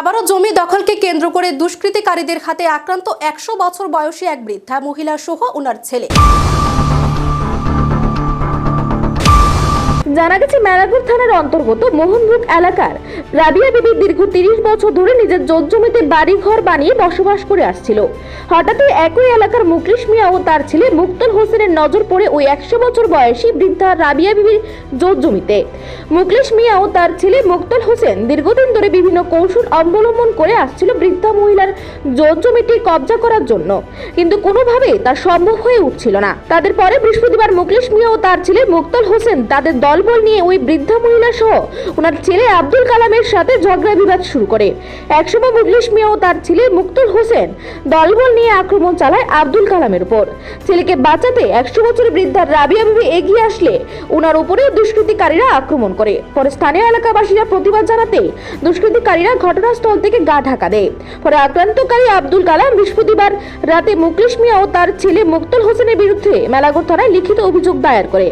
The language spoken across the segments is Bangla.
আবারও জমি দখলকে কেন্দ্র করে দুষ্কৃতিকারীদের হাতে আক্রান্ত ১০০ বছর বয়সী এক বৃদ্ধা মহিলা সহ ওনার ছেলে। জানা গেছে মেলাঘর থানার অন্তর্গত মোহনভোগ এলাকার রাবিয়া বিবি দীর্ঘ ৩০ বছর ধরে নিজের জোত জমিতে বাড়ি ঘর বানিয়ে বসবাস করে আসছিল। হঠাৎই একই এলাকার মুকলিশ মিয়া ও তার ছেলে মুক্তল হোসেনের নজর পড়ে ওই ১০০ বছর বয়সী বৃদ্ধা রাবিয়া বিবির জোত জমিতে। মুকলিশ মিয়া ও তার ছেলে মুক্তল হোসেন দীর্ঘদিন ধরে বিভিন্ন কৌশল অবলম্বন করে আসছিল বৃদ্ধা মহিলার জোত জমিটি কবজা করার জন্য, কিন্তু কোনোভাবেই তা সম্ভব হয়ে উঠছিল না। তাদের পরে বৃহস্পতিবার মুকলিশ মিয়া ও তার ছেলে মুক্তল হোসেন তাদের দলবল নিয়ে ওই বৃদ্ধা মহিলা সহ ওনার ছেলে আব্দুল কালামের সাথে ঝগড়া বিবাদ শুরু করে। একসময় মুকলিশ মিয়া ও তার ছেলে মুক্তল হোসেন দলবল নিয়ে আক্রমণ চালায় আব্দুল কালামের উপর। ছেলেকে বাঁচাতে ১০০ বছরের বৃদ্ধা রাবিয়া বিবি এগিয়ে আসলে ওনার উপরেও দুষ্কৃতিকারীরা আক্রমণ করে। পরে স্থানীয় এলাকাবাসীরা প্রতিবাদ জানাতে দুষ্কৃতিকারীরা ঘটনাস্থল থেকে গা ঢাকা দেয়। পরে আক্রান্তকারী আব্দুল কালাম বৃহস্পতিবার রাতে মুকলিশ মিয়া ও তার ছেলে মুক্তল হোসেনের বিরুদ্ধে মেলাঘর থানায় লিখিত অভিযোগ দায়ের করে।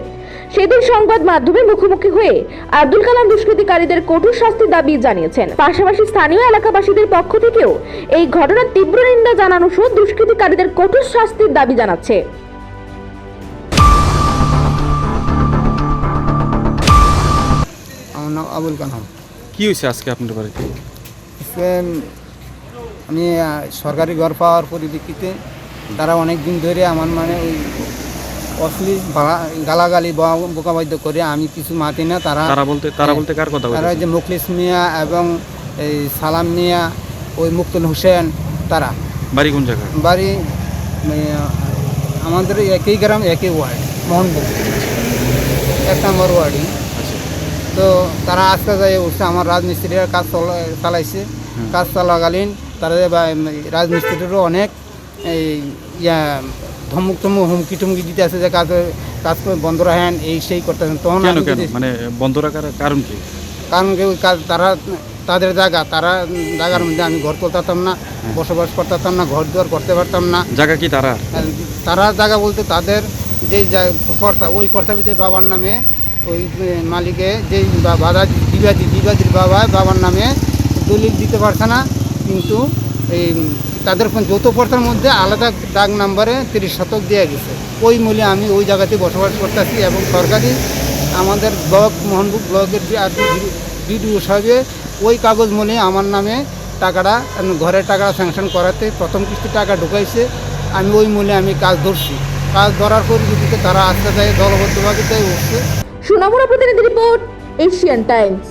সেদিন সংবাদ মাধ্যমে মুখোমুখি হয়ে আব্দুল কালাম দুষ্কৃতিকারীদের কঠোর শাস্তির দাবি জানিয়েছেন। পাশাপাশি স্থানীয় এলাকাবাসীদের পক্ষ থেকেও এই ঘটনার তীব্র নিন্দা জানানো সহ দুষ্কৃতিকারীদের কঠোর শাস্তির দাবি জানাচ্ছে। আমার নাম আবুল কালাম। কি হয়েছে আজকে আপনার বাড়িতে? আমি সরকারি ঘর পাওয়ার পরিপ্রেক্ষিতে তারা অনেক দিন ধরে আমার ওই অশ্লীল গালাগালি বোকাবাদ্য করে আমি কিছু মাতি না। তারা বলতে কার কথা? তারা যে মুখলিস মিয়া এবং এই সালাম মিয়া, ওই মুক্তুল হোসেন, তারা। বাড়ি কোন জায়গায়? বাড়ি আমাদের একই গ্রাম, একই ওয়ার্ড, মোহনপুর ১ নম্বর ওয়ার্ডই। তো তারা আজকে যাই উঠছে, আমার রাজমিস্ত্রিরা কাজ চালাইছে। কাজ চলাকালীন তারা রাজমিস্ত্রিরও অনেক এই ধমক হুমকি টুমকি দিতে আছে যে কাজ বন্ধ রাখেন, এই সেই করতেছেন। তখন মানে বন্ধ রাখার কারণ কি? কারণ কি ওই কাজ তাদের জায়গার মধ্যে আমি ঘর করতাম না, বসবাস করতাম না, ঘর দুয়ার করতে পারতাম না। জায়গা কি তারা জায়গা বলতে তাদের যেই পর্চা, ওই পর্চার ভিতরে বাবার নামে ওই মালিকে যেই বিবাদীর বাবার নামে দলিল দিতে পারছে না, কিন্তু এই তাদের যৌথ পর্চার মধ্যে আলাদা দাগ নাম্বারে ৩০ শতক দেওয়া গেছে। ওই মূল্যে আমি ওই জায়গাতে বসবাস করতেছি এবং সরকারি আমাদের ব্লক, মোহনপুর ব্লকের বিডিও সাহেবে ওই কাগজ মূল্যে আমার নামে টাকাটা, ঘরের টাকাটা স্যাংশন করাতে প্রথম কিস্তি টাকা ঢুকাইছে। আমি ওই মূল্যে আমি কাজ ধরছি। কাজ ধরার পরিপ্রেক্ষিতে তারা আস্তে যায় দলবদ্ধভাবে উঠছে। সুনামুরা প্রতিনিধি রিপোর্ট, এশিয়ান টাইমস।